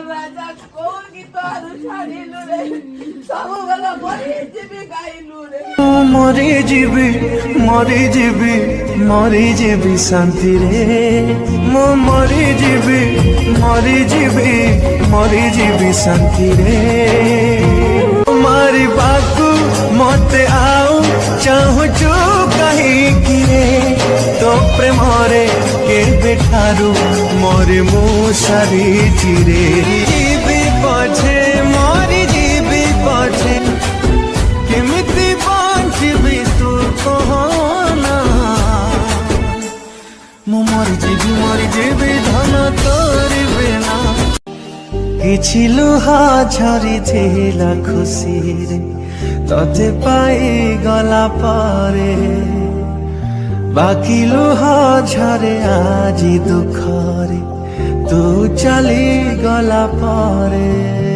ରାଜା କୋଉ ଗୀତ ଆରୁ ଛାଡ଼ିଲୁ ରେ ସବୁବେଳେ ମରିଯିବି ଗାଇଲୁ ରେ ମରିଯିବି ଶାନ୍ତିରେ ମୁଁ ମରିଯିବି ଶାନ୍ତିରେ ମାରିବାକୁ ମତେ ଆଉ ଚାହୁଁଛୁ କାହିଁକି ରେ ତୋ ପ୍ରେମରେ କେବେଠାରୁ ମରେ ମୁଁ ସାରିଛି ରେ ମରିଯିବି ପଛେ କେମିତି ବଞ୍ଚିବି ତୁ କହନା ମୁଁ ମରିଯିବି ଧନ ତୋରି ବିନା କିଛି ଲୁହ ଝରିଥିଲା ଖୁସିରେ ତତେ ପାଇଗଲା ପରେ ବାକି ଲୁହ ଝରେ ଆଜି ଦୁଃଖରେ ତୁ ଚାଲିଗଲା ପରେ